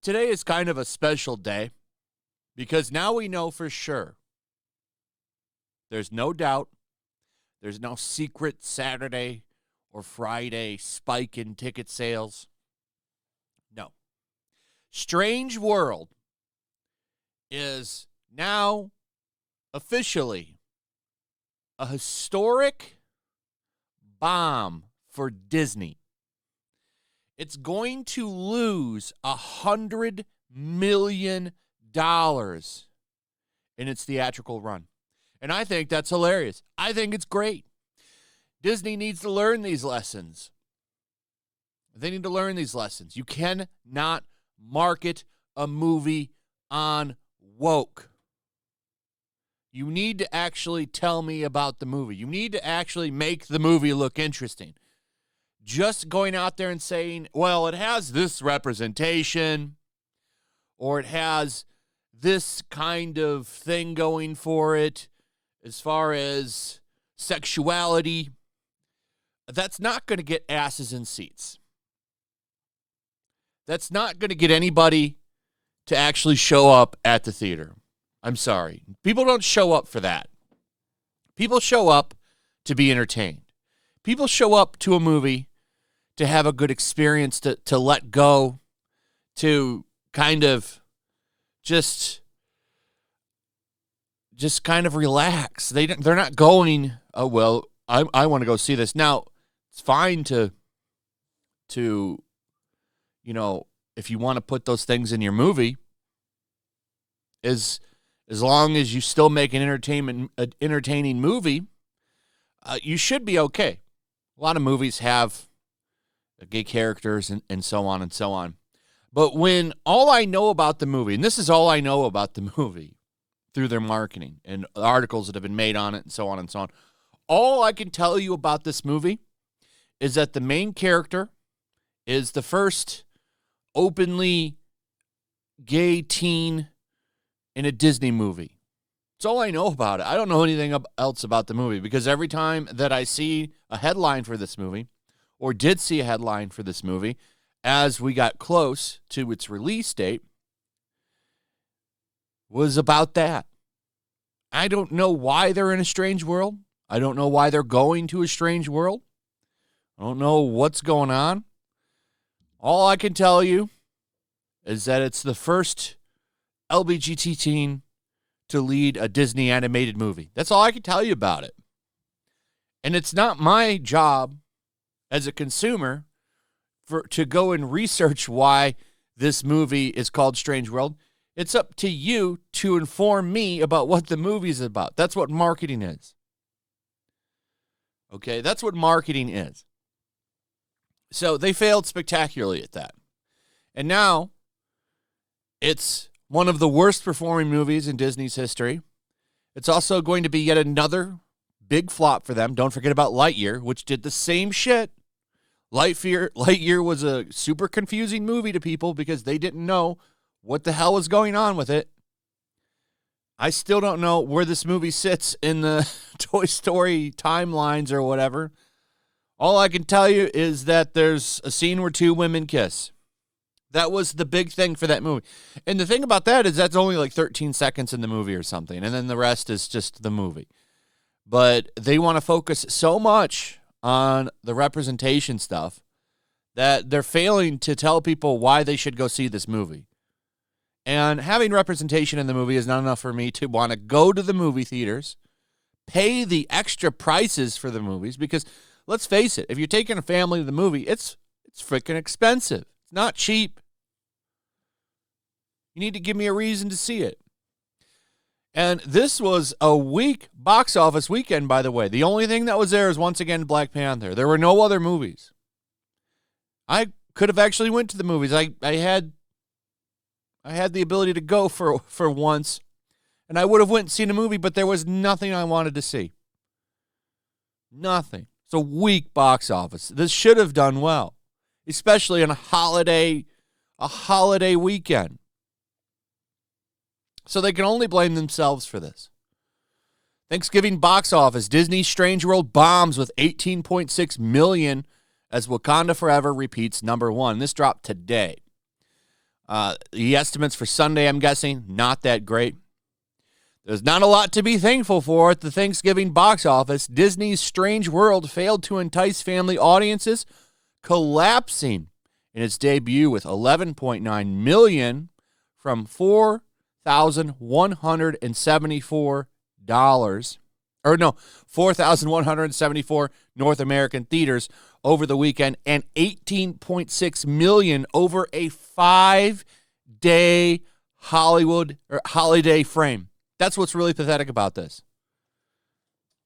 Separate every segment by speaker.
Speaker 1: Today is kind of a special day because now we know for sure. There's no doubt. There's no secret Saturday or Friday spike in ticket sales. No. Strange World is now officially a historic bomb for Disney. It's going to lose $100 million in its theatrical run. And I think that's hilarious. I think it's great. Disney needs to learn these lessons. They need to learn these lessons. You cannot market a movie on woke. You need to actually tell me about the movie. You need to actually make the movie look interesting. Just going out there and saying, well, it has this representation, or it has this kind of thing going for it as far as sexuality, that's not going to get asses in seats. That's not going to get anybody to actually show up at the theater. I'm sorry. People don't show up for that. People show up to be entertained. People show up to a movie to have a good experience, to let go, to kind of just kind of relax. They're not going, oh, well, I want to go see this. Now, it's fine to you know, if you want to put those things in your movie, as long as you still make an entertaining movie, you should be okay. A lot of movies have gay characters and so on and so on. But when all I know about the movie, and this is all I know about the movie through their marketing and articles that have been made on it and so on, all I can tell you about this movie is that the main character is the first openly gay teen in a Disney movie. That's all I know about it. I don't know anything else about the movie because every time that I see a headline for this movie, or did see a headline for this movie, as we got close to its release date, was about that. I don't know why they're in a strange world. I don't know why they're going to a strange world. I don't know what's going on. All I can tell you is that it's the first LGBT teen to lead a Disney animated movie. That's all I can tell you about it. And it's not my job as a consumer to go and research why this movie is called Strange World. It's up to you to inform me about what the movie is about. That's what marketing is. Okay, that's what marketing is. So they failed spectacularly at that. And now it's one of the worst performing movies in Disney's history. It's also going to be yet another big flop for them. Don't forget about Lightyear, which did the same shit. Lightyear was a super confusing movie to people because they didn't know what the hell was going on with it. I still don't know where this movie sits in the Toy Story timelines or whatever. All I can tell you is that there's a scene where two women kiss. That was the big thing for that movie. And the thing about that is that's only like 13 seconds in the movie or something. And then the rest is just the movie. But they want to focus so much on the representation stuff that they're failing to tell people why they should go see this movie. And having representation in the movie is not enough for me to want to go to the movie theaters, pay the extra prices for the movies, because let's face it, if you're taking a family to the movie, it's freaking expensive. It's not cheap. You need to give me a reason to see it. And this was a weak box office weekend, by the way. The only thing that was there is, once again, Black Panther. There were no other movies. I could have actually went to the movies. I had the ability to go for once, and I would have went and seen a movie, but there was nothing I wanted to see. Nothing. It's a weak box office. This should have done well, especially on a holiday weekend. So they can only blame themselves for this. Thanksgiving box office. Disney's Strange World bombs with $18.6 million as Wakanda Forever repeats number one. This dropped today. The estimates for Sunday, I'm guessing, not that great. There's not a lot to be thankful for at the Thanksgiving box office. Disney's Strange World failed to entice family audiences, collapsing in its debut with $11.9 million from $4,174. Or no, 4,174 North American theaters over the weekend and $18.6 million over a 5-day Hollywood or holiday frame. That's what's really pathetic about this.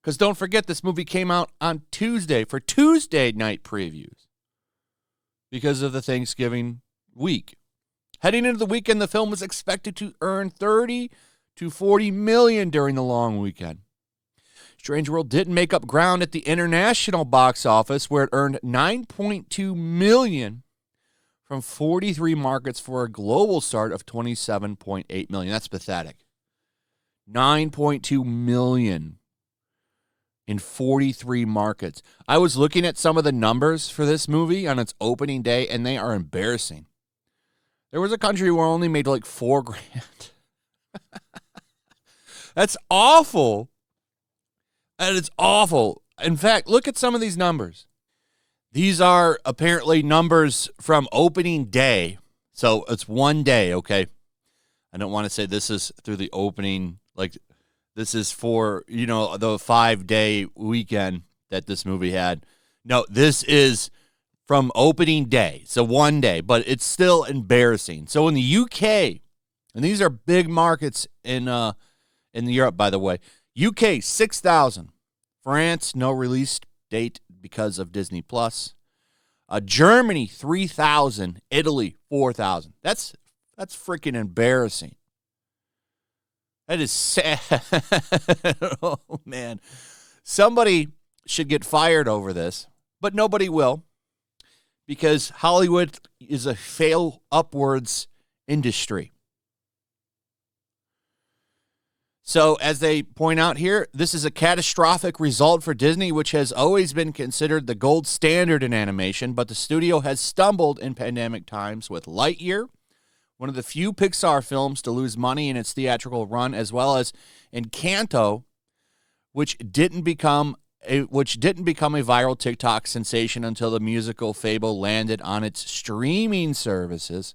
Speaker 1: Because don't forget, this movie came out on Tuesday for Tuesday night previews because of the Thanksgiving week. Heading into the weekend, the film was expected to earn $30 to $40 million during the long weekend. Strange World didn't make up ground at the international box office, where it earned $9.2 million from 43 markets for a global start of $27.8 million. That's pathetic. $9.2 million in 43 markets. I was looking at some of the numbers for this movie on its opening day, and they are embarrassing. There was a country where only made like $4,000. That's awful. That is awful. In fact, look at some of these numbers. These are apparently numbers from opening day. So it's one day, okay? I don't want to say this is through the opening, like this is for, the 5-day weekend that this movie had. No, this is from opening day. So one day, but it's still embarrassing. So in the UK, and these are big markets in Europe, by the way. UK, 6,000. France, no release date because of Disney Plus. Germany, 3,000. Italy, 4,000. That's freaking embarrassing. That is sad. Oh, man. Somebody should get fired over this, but nobody will, because Hollywood is a fail upwards industry. So, as they point out here, this is a catastrophic result for Disney, which has always been considered the gold standard in animation, but the studio has stumbled in pandemic times with Lightyear, one of the few Pixar films to lose money in its theatrical run, as well as Encanto, which didn't become a viral TikTok sensation until the musical Fable landed on its streaming services.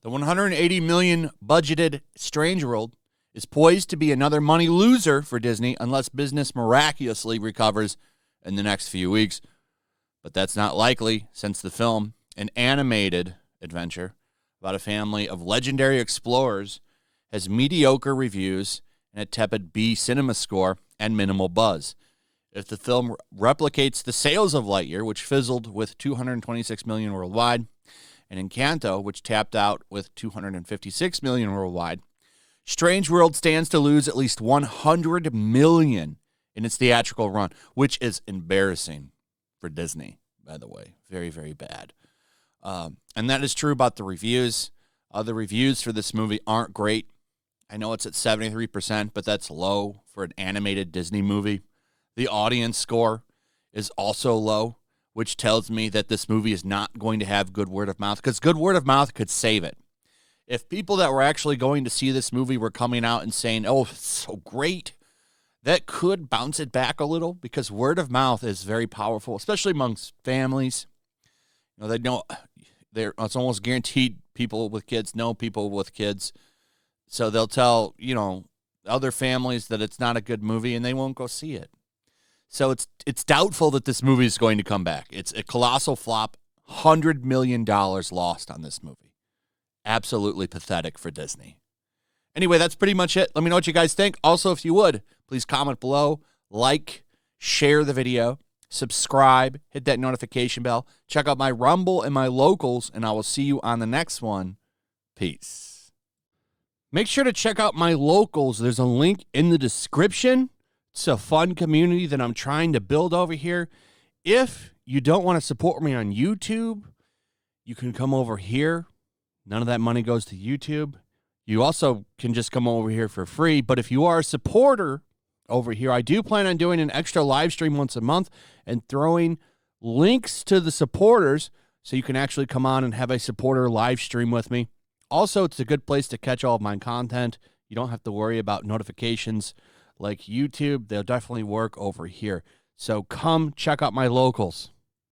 Speaker 1: The $180 million budgeted Strange World is poised to be another money loser for Disney unless business miraculously recovers in the next few weeks. But that's not likely, since the film, an animated adventure about a family of legendary explorers, has mediocre reviews and a tepid B cinema score and minimal buzz. If the film replicates the sales of Lightyear, which fizzled with $226 million worldwide, and Encanto, which tapped out with $256 million worldwide, Strange World stands to lose at least $100 million in its theatrical run, which is embarrassing for Disney, by the way. Very, very bad. And that is true about the reviews. The reviews for this movie aren't great. I know it's at 73%, but that's low for an animated Disney movie. The audience score is also low, which tells me that this movie is not going to have good word of mouth, because good word of mouth could save it. If people that were actually going to see this movie were coming out and saying, "Oh, it's so great," that could bounce it back a little, because word of mouth is very powerful, especially amongst families. They know it's almost guaranteed people with kids know people with kids. So they'll tell, other families that it's not a good movie and they won't go see it. So it's doubtful that this movie is going to come back. It's a colossal flop, $100 million lost on this movie. Absolutely pathetic for Disney. Anyway, that's pretty much it. Let me know what you guys think. Also, if you would, please comment below, like, share the video, subscribe, hit that notification bell. Check out my Rumble and my locals, and I will see you on the next one. Peace. Make sure to check out my locals. There's a link in the description. It's a fun community that I'm trying to build over here. If you don't want to support me on YouTube, you can come over here. None of that money goes to YouTube. You also can just come over here for free. But if you are a supporter over here. I do plan on doing an extra live stream once a month and throwing links to the supporters so you can actually come on and have a supporter live stream with me. Also, it's a good place to catch all of my content. You don't have to worry about notifications like YouTube. They'll definitely work over here. So come check out my locals.